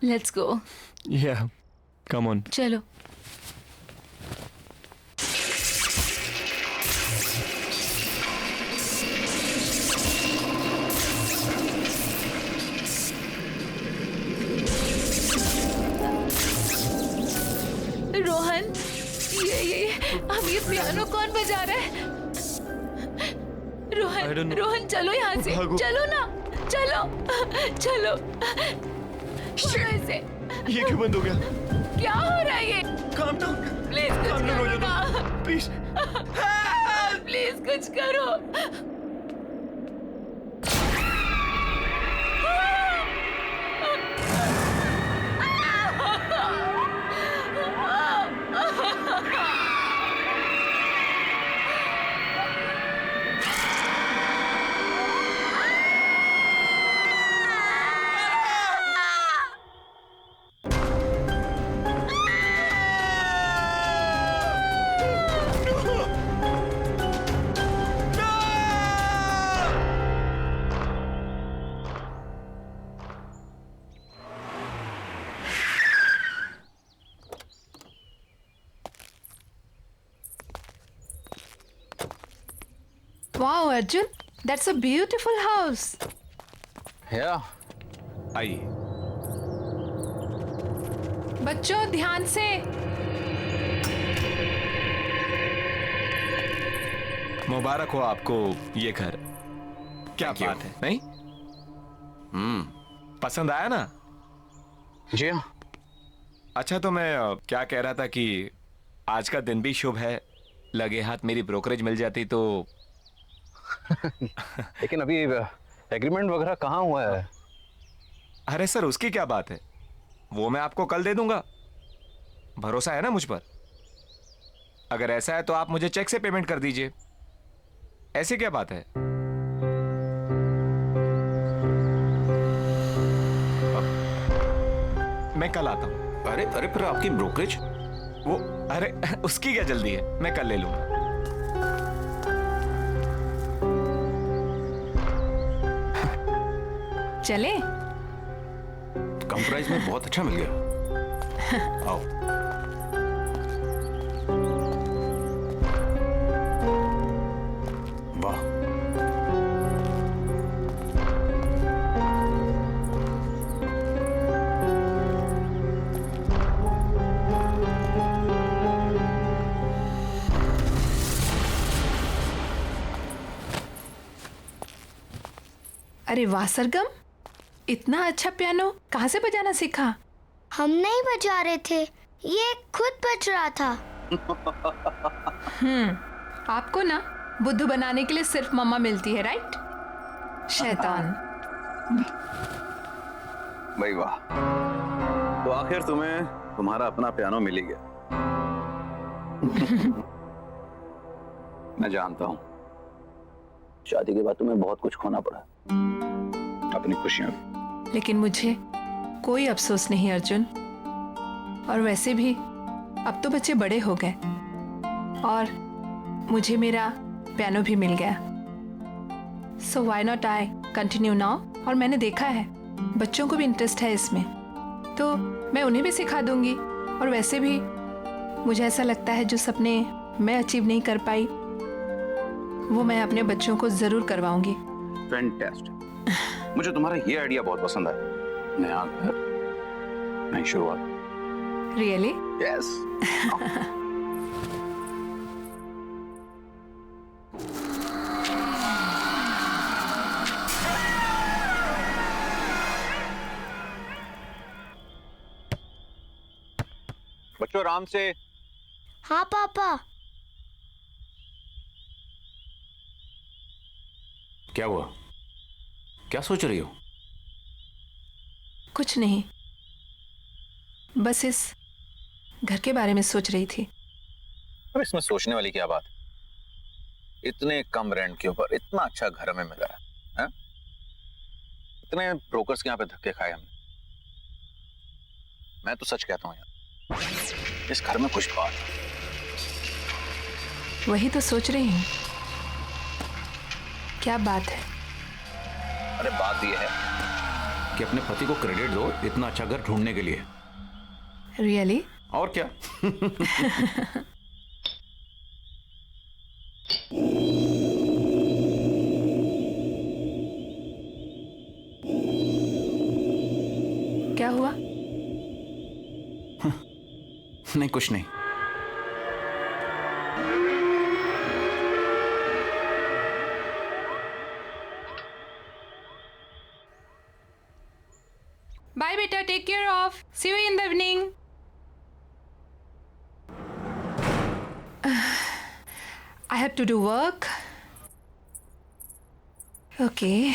Let's go. Yeah, come on. चलो। रोहन, ये अब ये पियानो कौन बजा रहा है? I don't Rohan, know. Rohan चलो यहाँ से, भागो। चलो ना, चलो, चलो। छोड़ो इसे। ये क्यों बंद हो गया? क्या हो रहा है ये? Calm down. प्लीज कुछ Calm down हो करो जाओ ना। तुम. Please. प्लीज कुछ करो। Wow, Arjun, that's a beautiful house. Yeah. आइए. बच्चों ध्यान से। मुबारक हो आपको ये घर. क्या Thank you. बात है, नहीं? पसंद आया ना? जी हाँ. अच्छा, तो मैं क्या कह रहा था कि आज का दिन भी शुभ है. लगे हाथ मेरी ब्रोकरेज मिल जाती तो. लेकिन अभी एग्रीमेंट वगैरह कहाँ हुआ है? अरे सर, उसकी क्या बात है, वो मैं आपको कल दे दूंगा. भरोसा है ना मुझ पर? अगर ऐसा है तो आप मुझे चेक से पेमेंट कर दीजिए. ऐसी क्या बात है? मैं कल आता हूं. अरे अरे, पर आपकी ब्रोकरेज? वो अरे उसकी क्या जल्दी है, मैं कल ले लूंगा. चले? कम प्राइस में बहुत अच्छा मिल गया. आओ. वाह. अरे वाह सरगम, इतना अच्छा पियानो कहाँ से बजाना सीखा? हम नहीं बजा रहे थे, ये खुद बज रहा था। आपको ना बुद्धू बनाने के लिए सिर्फ मम्मा मिलती है, राइट? शैतान। भाई वाह. तो आखिर तुम्हें तुम्हारा अपना पियानो मिल ही गया. मैं जानता हूँ शादी के बाद तुम्हें बहुत कुछ खोना पड़ा, अपनी खुशियां भी. लेकिन मुझे कोई अफसोस नहीं अर्जुन। और वैसे भी अब तो बच्चे बड़े हो गए और मुझे मेरा पियानो भी मिल गया. So why not I continue now. और मैंने देखा है बच्चों को भी इंटरेस्ट है इसमें, तो मैं उन्हें भी सिखा दूंगी. और वैसे भी मुझे ऐसा लगता है जो सपने मैं अचीव नहीं कर पाई वो मैं अपने बच्चों को जरूर करवाऊंगी. फैंटास्टिक. मुझे तुम्हारा ये आइडिया बहुत पसंद आया. नया घर, नई शुरुआत. रियली? यस. बच्चों आराम से. हाँ पापा। क्या हुआ? क्या सोच रही हो? कुछ नहीं, बस इस घर के बारे में सोच रही थी. अब इसमें सोचने वाली क्या बात? इतने कम रेंट के ऊपर इतना अच्छा घर हमें मिला है. इतने ब्रोकर्स के यहाँ पे धक्के खाए हमने. मैं तो सच कहता हूँ यार, इस घर में कुछ बात है. वही तो सोच रही हूँ. क्या बात है? अरे बात यह है कि अपने पति को क्रेडिट दो इतना अच्छा घर ढूंढने के लिए। रियली? और क्या। क्या हुआ? नहीं, कुछ नहीं। बाय बेटा, take care of, see you in the evening. I have to do work. Okay.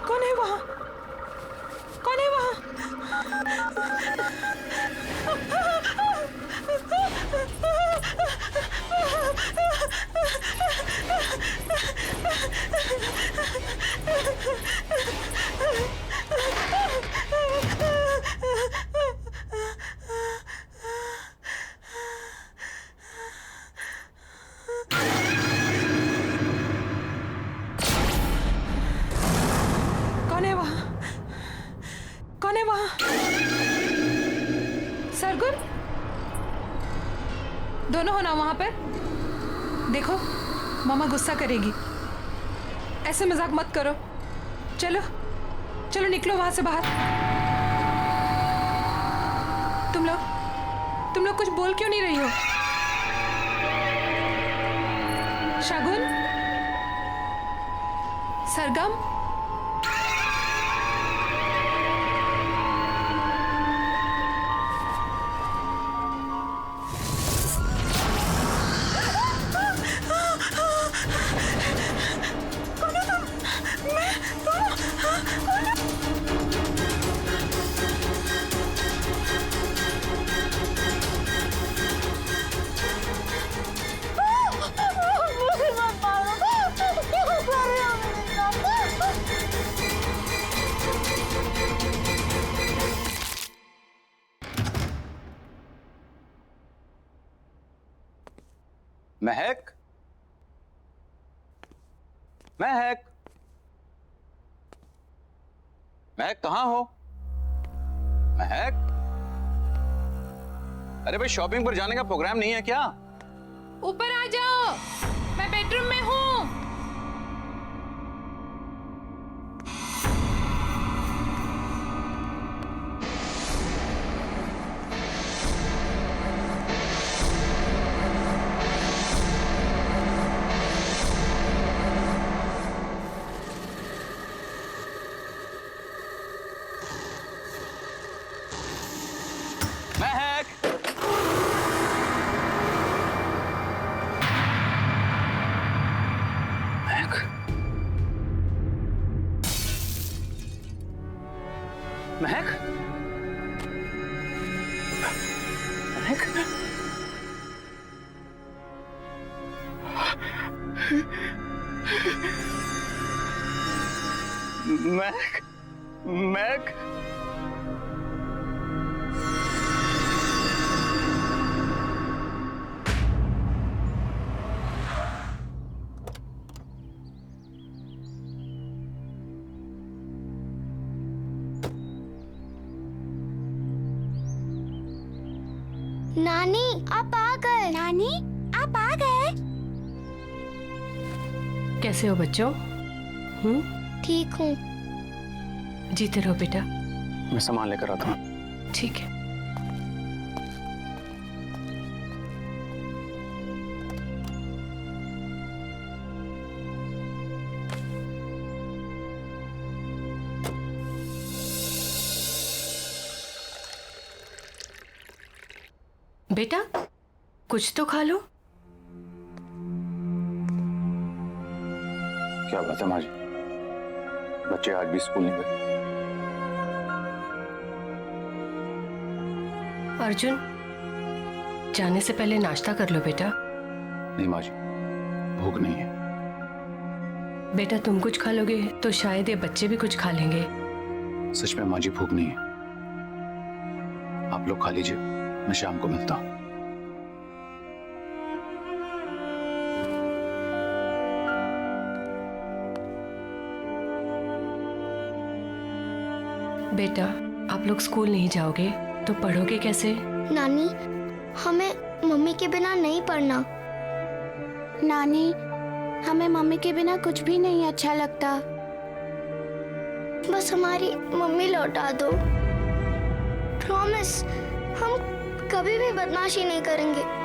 कौन है वहाँ? कौन है वहाँ? कौन है वहाँ? कौन है वहाँ? सरगुन, दोनों हो ना वहाँ पे? देखो, मामा गुस्सा करेगी। ऐसे मजाक मत करो। चलो चलो, निकलो वहां से बाहर। तुम लोग कुछ बोल क्यों नहीं रही हो? शगुन, सरगम, महक, महक, महक कहाँ हो? महक, अरे भाई शॉपिंग पर जाने का प्रोग्राम नहीं है क्या? ऊपर आ जाओ, मैं बेडरूम में हूँ। महक, महक, महक, महक, महक, नानी आप आ गए। नानी आप आ गए। कैसे हो बच्चों? ठीक हूँ। जीते रहो बेटा। मैं सामान लेकर आता हूँ। ठीक है। बेटा कुछ तो खा लो। क्या बात है माँ जी, बच्चे आज भी स्कूल नहीं गए? अर्जुन जाने से पहले नाश्ता कर लो बेटा। नहीं माँ जी, भूख नहीं है। बेटा तुम कुछ खा लोगे तो शायद ये बच्चे भी कुछ खा लेंगे। सच में माँ जी भूख नहीं है। आप लोग खा लीजिए, मैं शाम को मिलता हूँ। बेटा आप लोग स्कूल नहीं जाओगे तो पढ़ोगे कैसे? नानी हमें मम्मी के बिना नहीं पढ़ना। नानी हमें मम्मी के बिना कुछ भी नहीं अच्छा लगता। बस हमारी मम्मी लौटा दो। प्रॉमिस, हम कभी भी बदमाशी नहीं करेंगे।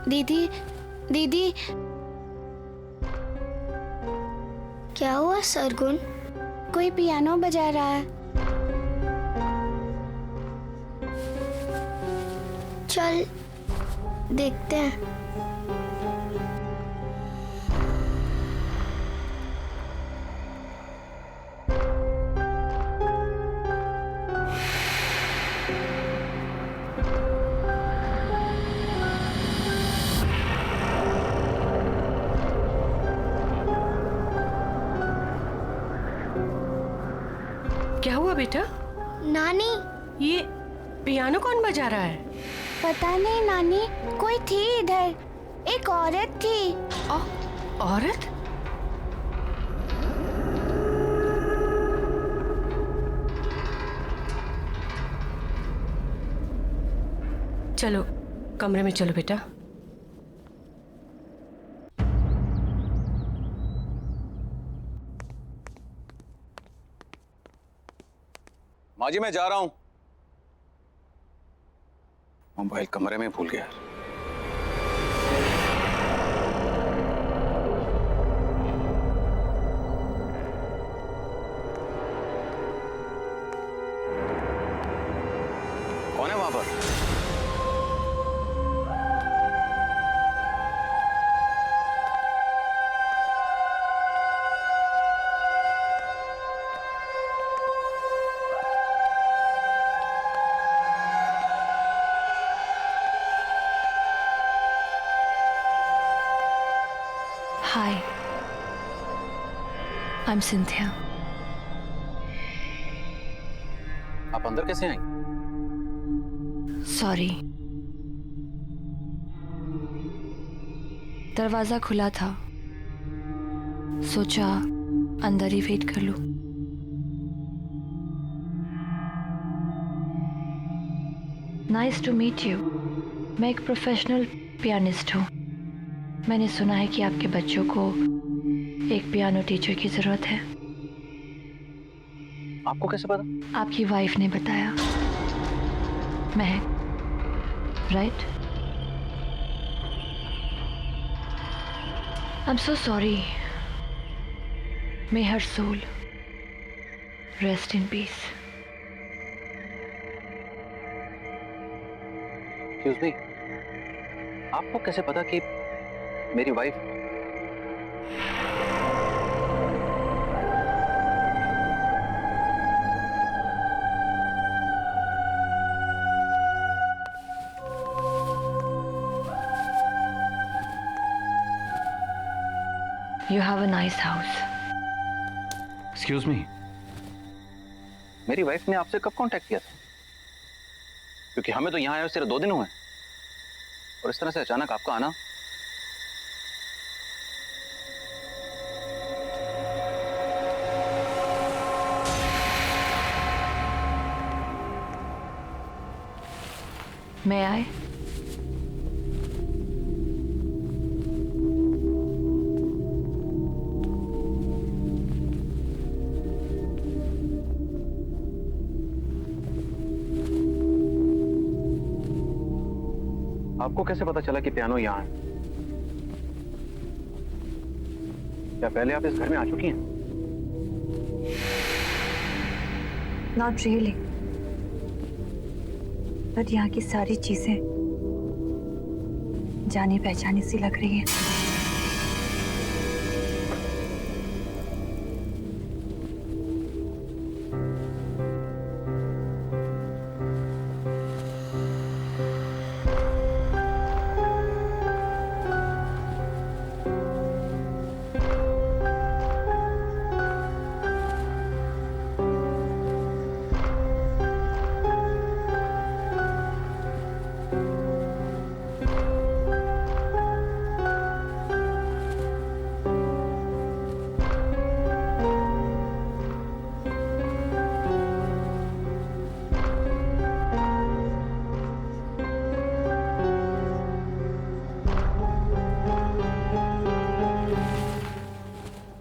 दीदी दीदी क्या हुआ सरगुन? कोई पियानो बजा रहा है। चल देखते हैं। क्या हुआ बेटा? नानी ये पियानो कौन बजा रहा है? पता नहीं नानी, कोई थी इधर, एक औरत थी। औरत? चलो कमरे में चलो बेटा। माँ जी मैं जा रहा हूँ। मोबाइल कमरे में भूल गया। कौन है वहां पर? Hi, I'm Cynthia. आप अंदर कैसे आई? Sorry. दरवाजा खुला था, सोचा अंदर ही वेट कर लूं। Nice to meet you. मैं एक प्रोफेशनल पियानिस्ट हूँ। मैंने सुना है कि आपके बच्चों को एक पियानो टीचर की जरूरत है। आपको कैसे पता? आपकी वाइफ ने बताया। महक, right? I'm so sorry. May her soul rest in peace. Excuse me, आपको कैसे पता कि मेरी wife? You have a nice house. Excuse me, मेरी वाइफ ने आपसे कब कांटेक्ट किया था? क्योंकि हमें तो यहाँ आए सिर्फ 2 दिन हुए और इस तरह से अचानक आपका आना। May I? आपको कैसे पता चला कि पियानो यहाँ है? क्या पहले आप इस घर में आ चुकी हैं? Not really. बट यहाँ की सारी चीजें जानी पहचानी सी लग रही है।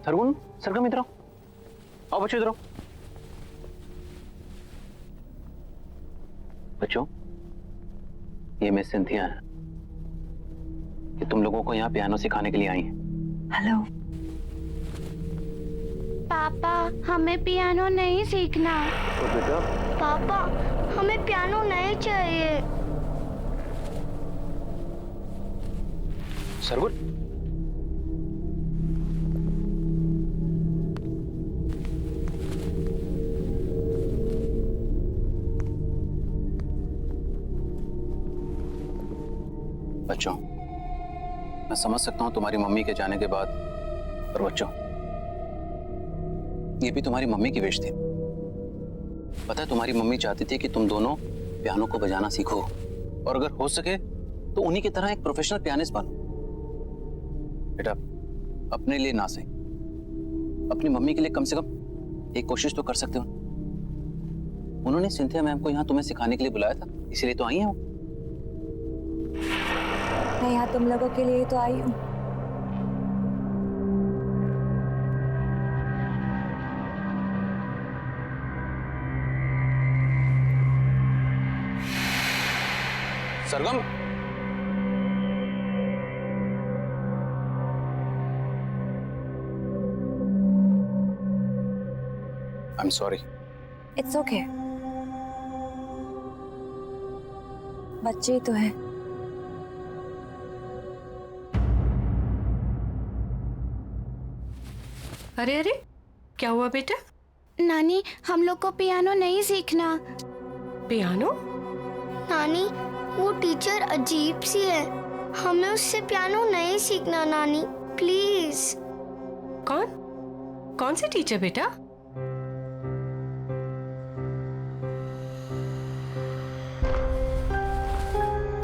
सरगुन, सरगम इधर आओ। आओ बच्चों इधर आओ। बच्चों, ये मिस सिंथिया है कि तुम लोगों को यहाँ पियानो सिखाने के लिए आई हैं। हेलो। पापा, हमें पियानो नहीं सीखना। तो बेटा, पापा, हमें पियानो नहीं चाहिए। सरगुन, बच्चों, मैं समझ सकता हूं तुम्हारी मम्मी के जाने के बाद, पर बच्चों, ये भी तुम्हारी मम्मी की विश थी। पता है, तुम्हारी मम्मी चाहती थी कि तुम दोनों पियानो को बजाना सीखो और अगर हो सके तो उन्हीं की तरह एक प्रोफेशनल पियानिस्ट बनो। बेटा, अपने लिए ना सही, अपनी मम्मी के लिए कम से कम एक कोशिश तो कर सकते हो। उन्होंने सिंथिया मैम को यहाँ तुम्हें सिखाने के लिए बुलाया था, इसीलिए तो आई हैं वो। मैं यहाँ तुम लोगों के लिए तो आई हूँ। Sargam, I am sorry. It's okay. बच्चे ही तो है। अरे अरे, क्या हुआ बेटा? नानी, हम लोग को पियानो नहीं सीखना। पियानो? नानी, वो टीचर अजीब सी है, हमें उससे पियानो नहीं सीखना। नानी प्लीज। कौन सी टीचर बेटा?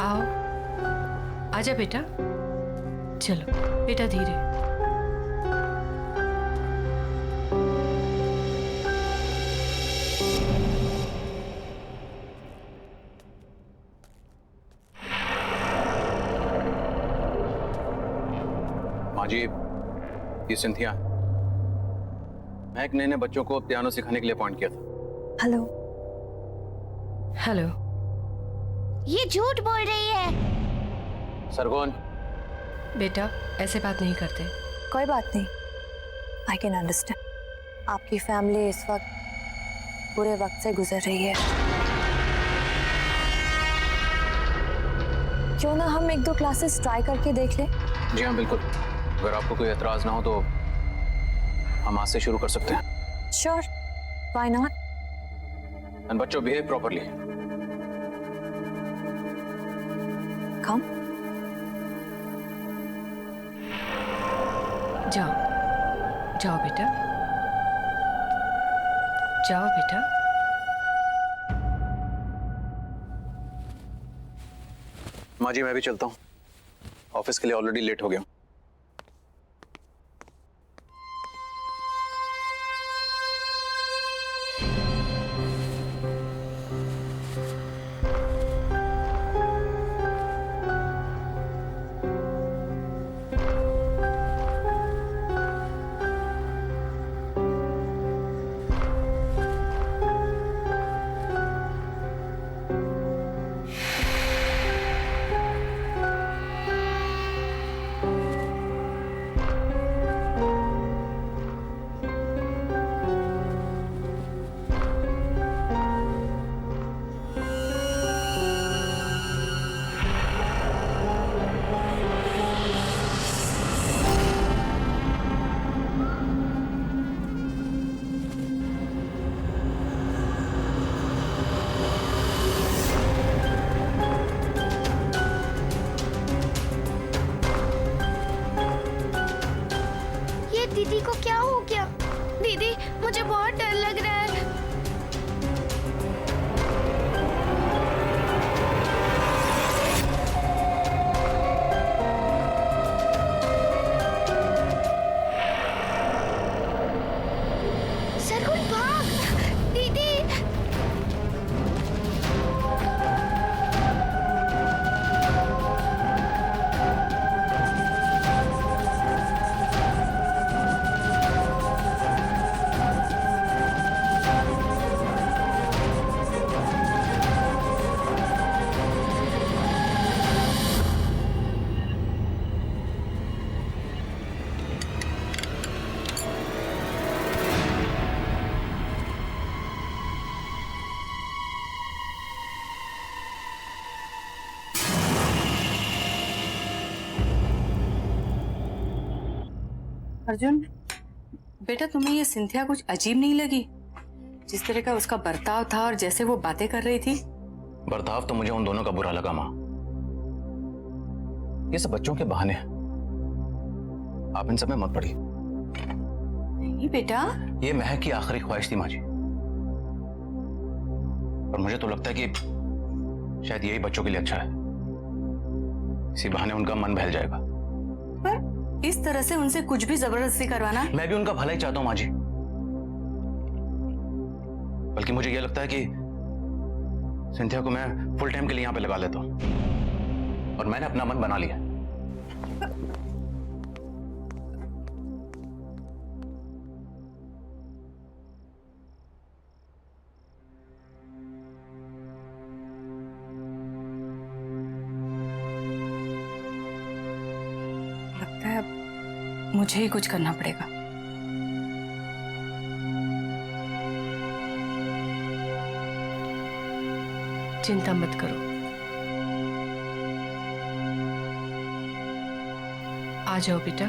आओ, आजा बेटा। चलो बेटा, धीरे। माँ जी, ये सिंथिया, मैं एक नए बच्चों को पियानो सिखाने के लिए अपॉइंट किया था। हेलो। हेलो। ये झूठ बोल रही है। सरगुन, बेटा, ऐसे बात नहीं करते। कोई बात नहीं। I can understand. आपकी फैमिली इस वक्त बुरे वक्त से गुजर रही है। क्यों ना हम 1-2 क्लासेस ट्राई करके देख लें? जी हाँ, बिल्कुल। अगर आपको कोई एतराज ना हो तो हम आज से शुरू कर सकते हैं। Sure, why not? एंड बच्चों, बिहेव प्रॉपर्ली। कम। जाओ जाओ बेटा, जाओ बेटा। माँ जी, मैं भी चलता हूँ, ऑफिस के लिए ऑलरेडी लेट हो गया हूँ। ये दीदी को क्या हो गया? दीदी, मुझे बहुत डर लग रहा है। सरगुन, भाग! दीदी! अर्जुन, बेटा तुम्हें ये सिंथिया कुछ अजीब नहीं लगी? जिस तरह का उसका बर्ताव था और जैसे वो बातें कर रही थी। बर्ताव तो मुझे उन दोनों का बुरा लगा माँ। ये सब बच्चों के बहाने हैं, आप इन सब में मत पड़िए। नहीं बेटा, ये महक की आखिरी ख्वाहिश थी माँ जी, और मुझे तो लगता है कि शायद यही बच्चों के लिए अच्छा है। इसी बहाने उनका मन बहल जाएगा। पर इस तरह से उनसे कुछ भी जबरदस्ती करवाना। मैं भी उनका भला ही चाहता हूं माँ जी, बल्कि मुझे यह लगता है कि सिंथिया को मैं फुल टाइम के लिए यहां पे लगा लेता हूं, और मैंने अपना मन बना लिया। लगता है अब मुझे ही कुछ करना पड़ेगा। चिंता मत करो, आ जाओ बेटा।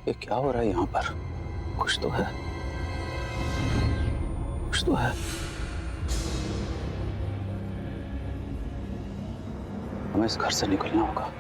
ये क्या हो रहा है यहाँ पर? कुछ तो है, कुछ तो है। हमें इस घर से निकलना होगा।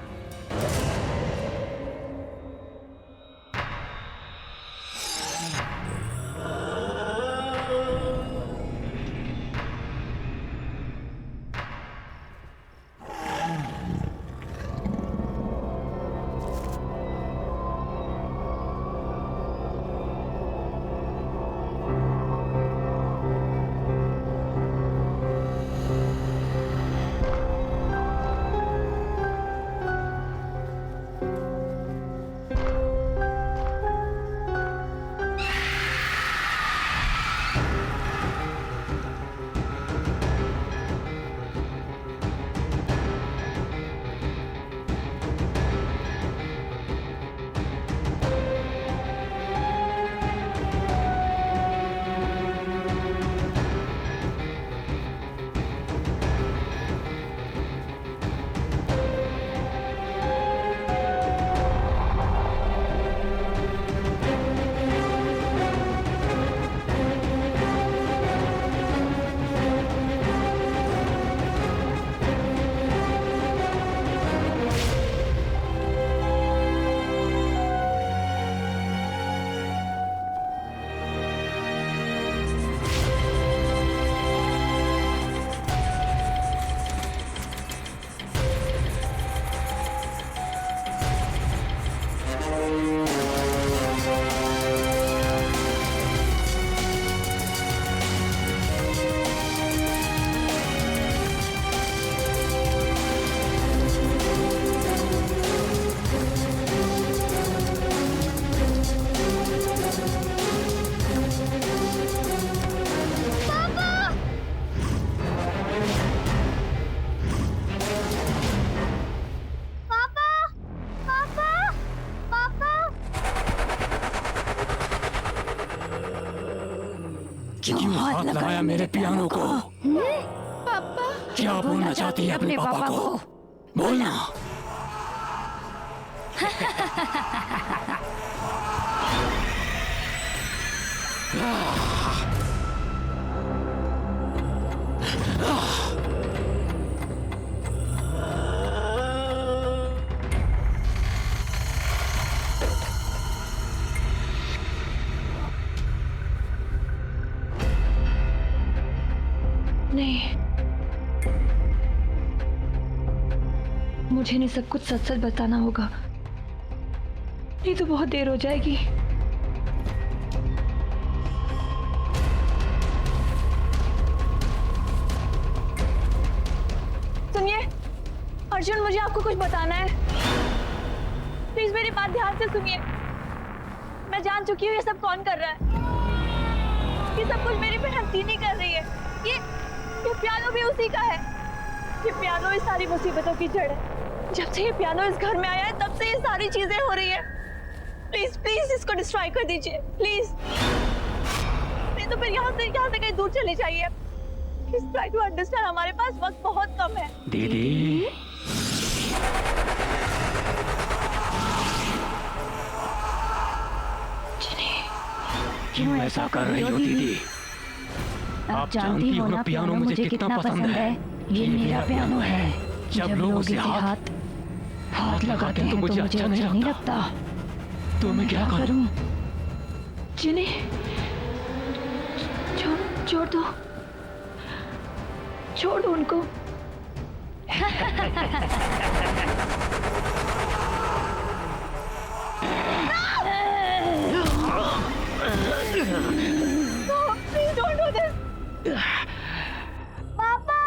क्यों हाथ लगाया मेरे पियानो को? पापा क्या बोलना चाहती है अपने पापा को? बोलना। नहीं, मुझे नहीं सब कुछ सच सच बताना होगा, नहीं तो बहुत देर हो जाएगी। सुनिए अर्जुन, मुझे आपको कुछ बताना है। प्लीज मेरी बात ध्यान से सुनिए। मैं जान चुकी हूँ ये सब कौन कर रहा है। ये सब कुछ मेरी बहन सीनी कर रही है। ये पियानो भी उसी का है। ये पियानो इस सारी मुसीबतों की जड़ है। जब से ये पियानो इस घर में आया है तब से ये सारी चीजें हो रही है। प्लीज प्लीज इसको डिस्ट्रॉय कर दीजिए प्लीज। नहीं तो फिर यहाँ से कहीं दूर चले जाइए। प्लीज ट्राई टू अंडरस्टैंड, हमारे पास वक्त बहुत कम है। दीदी क्यों ऐसा कर रही हो दीदी? आप जानती हो ना पियानो मुझे कितना पसंद है। ये मेरा पियानो है। जब लोग उसे हाथ लगाते हैं तो मुझे अच्छा नहीं लगता। तो मैं क्या करूं? जिनी, छोड़ दो उनको। Please don't do this. पापा!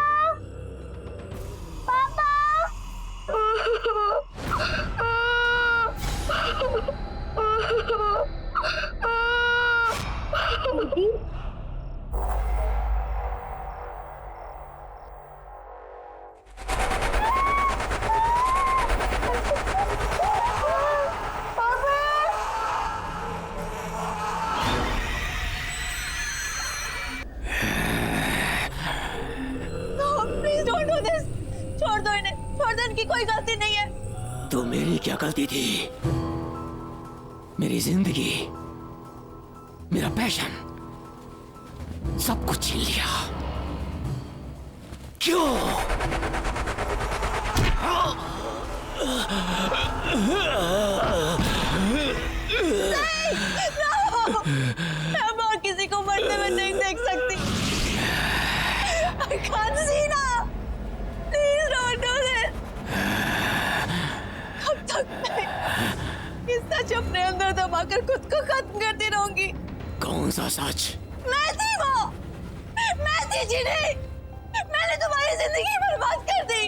Please don't do this. छोड़ दो इन्हें, छोड़ दो, इनकी कोई गलती नहीं है। तो मेरी क्या गलती थी? मेरी जिंदगी, मेरा पैशन, सब कुछ छीन लिया। क्यों? मैं अब और किसी को मरते हुए नहीं देख सकती। I can't see now. Please don't do this. कब तक मैं इस सच अपने अंदर दबाकर खुद को खत्म करती रहूंगी? कौन सा सच? मैं थी वो, मैं थी जिन्हें मैंने तुम्हारी जिंदगी बर्बाद कर दी।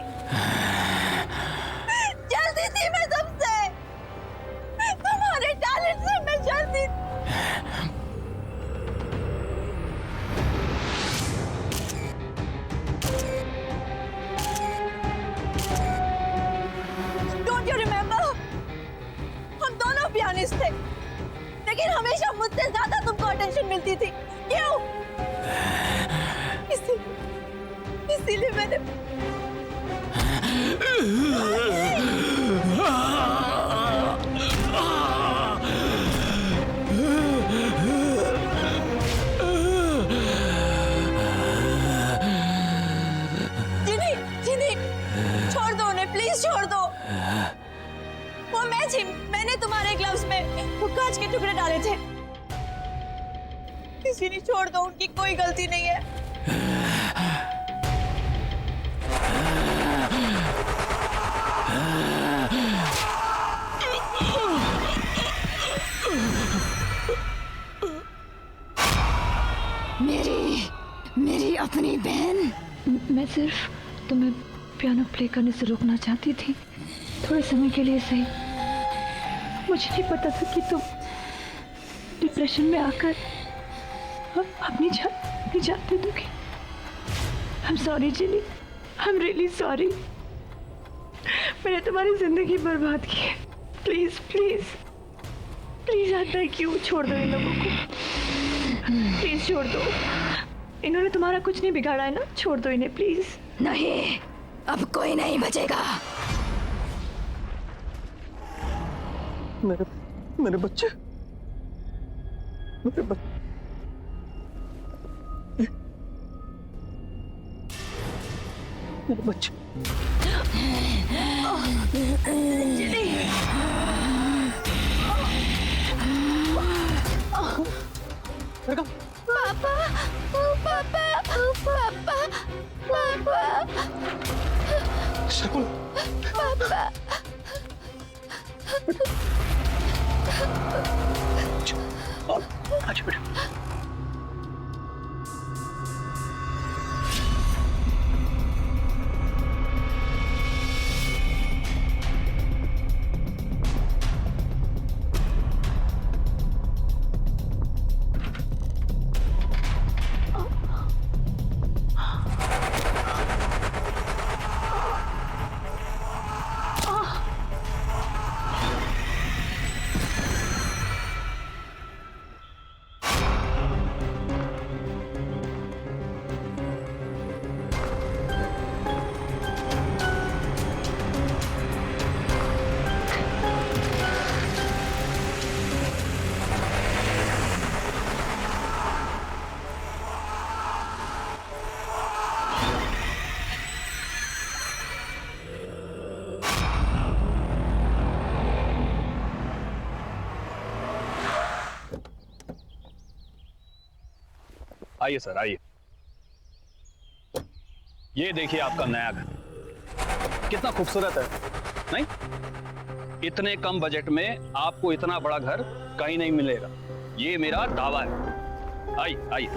जलती थी मैं सबसे, तुम्हारे टैलेंट से मैं जलती। Don't you remember? हम दोनों पियानिस्ट थे, लेकिन हमेशा मुझसे ज्यादा तुमको अटेंशन मिलती थी। क्यों? इसीलिए मैंने जिनी, छोड़ दो उन्हें, प्लीज छोड़ दो। वो मैं थी, मैंने तुम्हारे ग्लव्स में वो कांच के टुकड़े डाले थे। किसी ने छोड़ दो, उनकी कोई गलती नहीं है। मेरी अपनी बहन। मैं सिर्फ तुम्हें पियानो प्ले करने से रोकना चाहती थी, थोड़े समय के लिए सही। मुझे नहीं पता था कि तुम डिप्रेशन में आकर अपनी जान दे दोगी। I'm sorry Jini, I'm really sorry। मैंने तुम्हारी जिंदगी बर्बाद की है। Please please please, I beg you, छोड़ दो इन लोगों को, प्लीज छोड़ दो। इन्होंने तुम्हारा कुछ नहीं बिगाड़ा है ना, छोड़ दो इन्हें प्लीज। नहीं, अब कोई नहीं बचेगा। मेरे बच्चे, मेरे बच्चे, मेरे बच्चे। पापा, पापा, पापा, पापा, शकुन, पापा। अच्छा बेटा। आइए सर, आइए। ये देखिए आपका नया घर, कितना खूबसूरत है, नहीं? इतने कम बजट में आपको इतना बड़ा घर कहीं नहीं मिलेगा, ये मेरा दावा है। आइए आइए।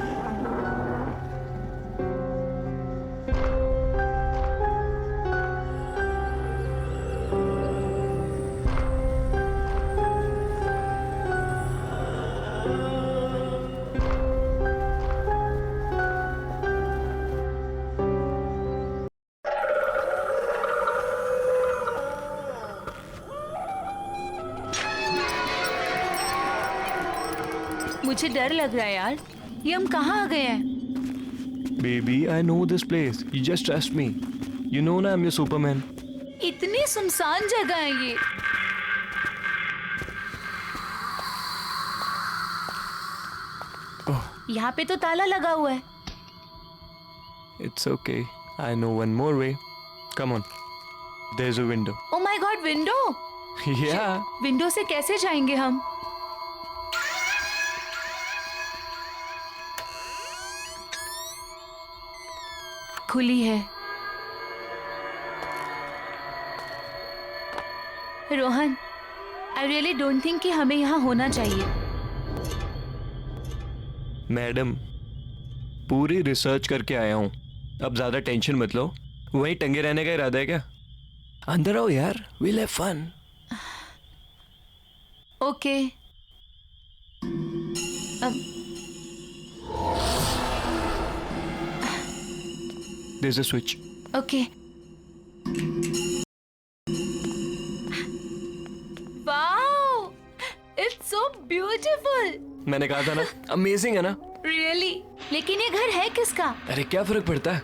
मुझे डर लग रहा है यार, ये हम कहाँ आ गए हैं? Baby, I know this place, you just trust me, you know ना आई एम योर सुपरमैन। इतनी सुनसान जगह है ये। यहाँ पे तो ताला लगा हुआ है। It's okay. I know one more way. Come on. There's a window. Oh my God, window! Yeah. Window से कैसे जाएंगे हम? खुली है। Rohan, I really don't think कि हमें यहाँ होना चाहिए। मैडम, पूरी रिसर्च करके आया हूँ, अब ज्यादा टेंशन मत लो। वहीं टंगे रहने का इरादा है क्या? अंदर आओ यार, we'll have fun. Okay. There's a switch. Okay. Wow, it's so beautiful. मैंने कहा था ना, अमेजिंग है ना? रियली? लेकिन ये घर है किसका? अरे क्या फर्क पड़ता है?